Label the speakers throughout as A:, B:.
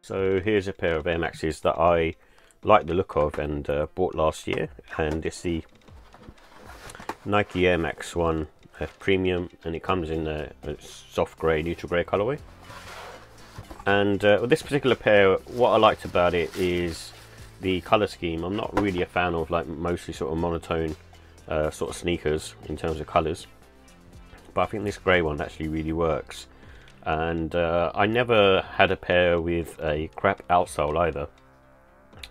A: So here's a pair of Air Maxes that I like the look of and bought last year, and it's the Nike Air Max 1 Premium, and it comes in a soft grey, neutral grey colourway. And with this particular pair, what I liked about it is the colour scheme. I'm not really a fan of like mostly sort of monotone sort of sneakers in terms of colours, but I think this grey one actually really works. And I never had a pair with a Crepe outsole either,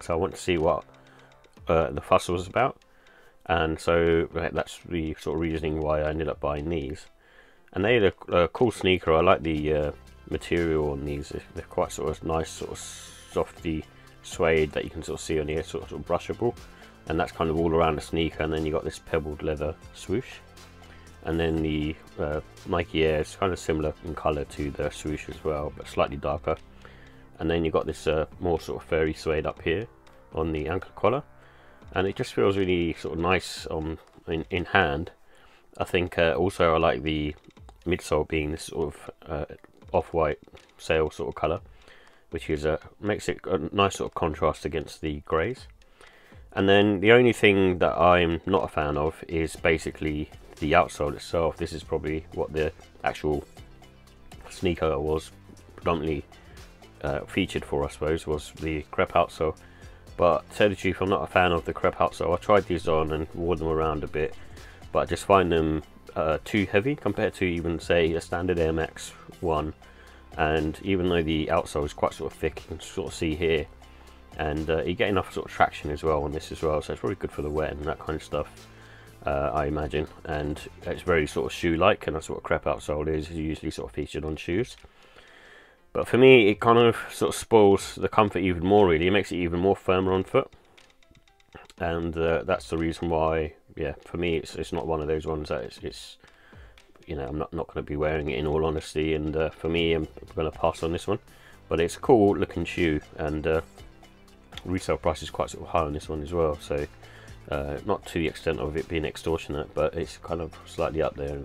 A: so I want to see what the fuss was about, and so that's the sort of reasoning why I ended up buying these. And they're a cool sneaker. I like the material on these. They're quite sort of nice, sort of softy suede that you can sort of see on here, sort of brushable, and that's kind of all around the sneaker. And then you got this pebbled leather swoosh. And then the Nike Air is kind of similar in colour to the swoosh as well, but slightly darker. And then you've got this more sort of furry suede up here on the ankle collar. And it just feels really sort of nice in hand. I think also I like the midsole being this sort of off-white sail sort of colour, which is makes it a nice sort of contrast against the greys. And then the only thing that I'm not a fan of is basically the outsole itself. This is probably what the actual sneaker was predominantly featured for, I suppose, was the Crepe outsole. But to tell the truth, I'm not a fan of the Crepe outsole. I tried these on and wore them around a bit, but I just find them too heavy compared to even say a standard Air Max 1. And even though the outsole is quite sort of thick, you can sort of see here, and you get enough sort of traction as well on this as well, so it's probably good for the wet and that kind of stuff, I imagine. And it's very sort of shoe-like, and that's what Crepe outsole is usually sort of featured on shoes. But for me, it kind of sort of spoils the comfort even more, really. It makes it even more firmer on foot, and that's the reason why, yeah, for me it's not one of those ones that it's you know, I'm not going to be wearing it in all honesty, and for me I'm going to pass on this one. But it's a cool looking shoe, and resale price is quite sort of high on this one as well, so not to the extent of it being extortionate, but it's kind of slightly up there,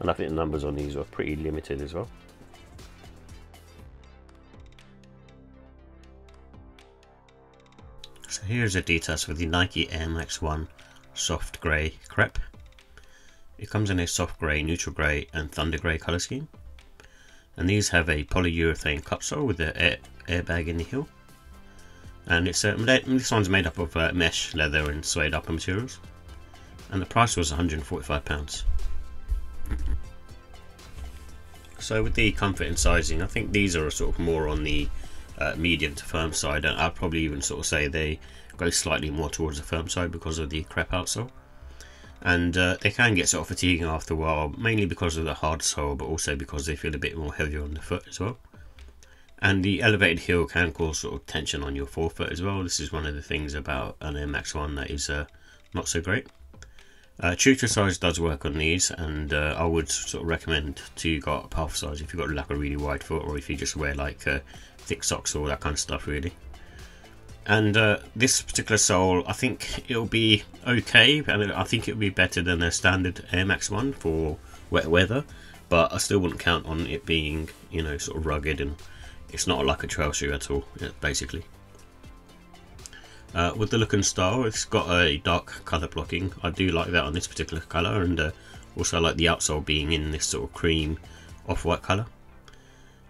A: and I think the numbers on these are pretty limited as well. So here's the details for the Nike Air Max 1 soft grey Crepe. It comes in a soft grey, neutral grey and thunder grey colour scheme, and these have a polyurethane cupsole with the airbag in the heel. And it's this one's made up of mesh, leather and suede upper materials, and the price was £145. So with the comfort and sizing, I think these are sort of more on the medium to firm side, and I'd probably even sort of say they go slightly more towards the firm side because of the Crepe outsole. And they can get sort of fatiguing after a while, mainly because of the hard sole, but also because they feel a bit more heavier on the foot as well. And the elevated heel can cause sort of tension on your forefoot as well. This is one of the things about an Air Max 1 that is not so great. True to size does work on these, and I would sort of recommend to go up half size if you've got like a really wide foot, or if you just wear like thick socks or all that kind of stuff really. And this particular sole, I think it'll be okay, and I think it'll be better than a standard Air Max 1 for wet weather, but I still wouldn't count on it being, you know, sort of rugged, and it's not like a trail shoe at all, basically. With the look and style, it's got a dark colour blocking. I do like that on this particular colour, and also I like the outsole being in this sort of cream off-white colour.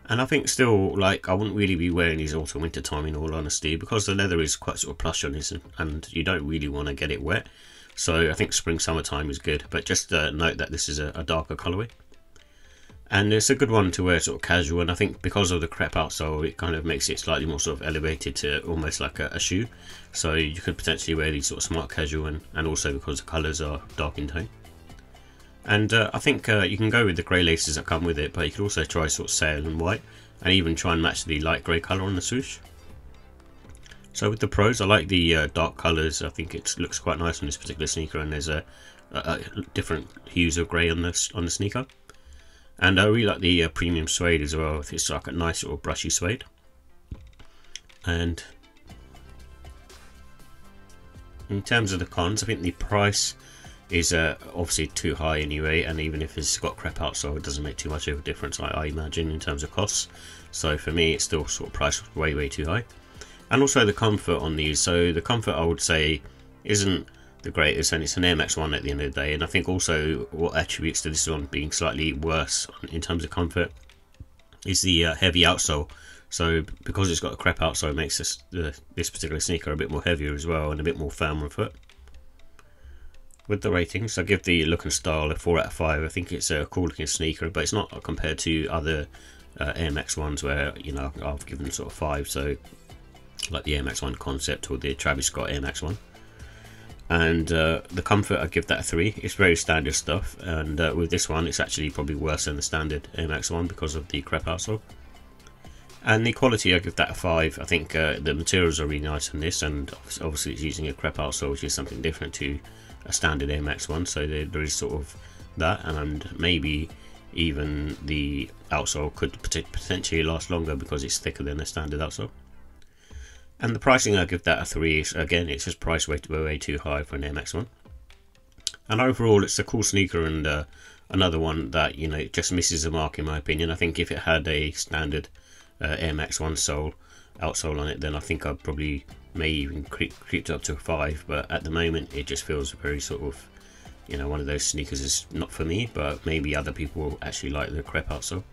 A: And I think still, like, I wouldn't really be wearing these autumn winter time in all honesty, because the leather is quite sort of plush on this, and you don't really want to get it wet. So I think spring summertime is good, but just note that this is a darker colourway. And it's a good one to wear sort of casual, and I think because of the Crepe outsole, it kind of makes it slightly more sort of elevated to almost like a shoe. So you could potentially wear these sort of smart casual, and also because the colours are dark in tone. And I think you can go with the grey laces that come with it, but you could also try sort of sail and white, and even try and match the light grey colour on the swoosh. So with the pros, I like the dark colours. I think it looks quite nice on this particular sneaker, and there's different hues of grey on the sneaker. And I really like the premium suede as well. It's like a nice sort of brushy suede. And in terms of the cons, I think the price is obviously too high anyway, and even if it's got Crepe outsole, it doesn't make too much of a difference, I imagine, in terms of costs. So for me, it's still sort of priced way too high. And also the comfort on these. So the comfort, I would say, isn't the greatest, and it's an Air Max 1 at the end of the day. And I think also what attributes to this one being slightly worse in terms of comfort is the heavy outsole. So because it's got a Crepe outsole, it makes this particular sneaker a bit more heavier as well, and a bit more firm on foot. With the ratings, I give the look and style a 4 out of 5. I think it's a cool looking sneaker, but it's not compared to other Air Max 1s where, you know, I've given sort of 5. So like the Air Max 1 Concept or the Travis Scott Air Max 1. And the comfort, I give that a 3. It's very standard stuff, and with this one it's actually probably worse than the standard Air Max 1 because of the Crepe outsole. And the quality, I give that a 5. I think the materials are really nice on this, and obviously it's using a Crepe outsole, which is something different to a standard Air Max 1, so there is sort of that, and maybe even the outsole could potentially last longer because it's thicker than a standard outsole. And the pricing, I give that a 3. Again, it's just priced way too high for an Air Max 1. And overall, it's a cool sneaker, and another one that, you know, it just misses the mark in my opinion. I think if it had a standard Air Max 1 outsole on it, then I think I'd probably may even creeped up to a 5. But at the moment, it just feels very sort of, you know, one of those sneakers is not for me, but maybe other people will actually like the Crepe outsole.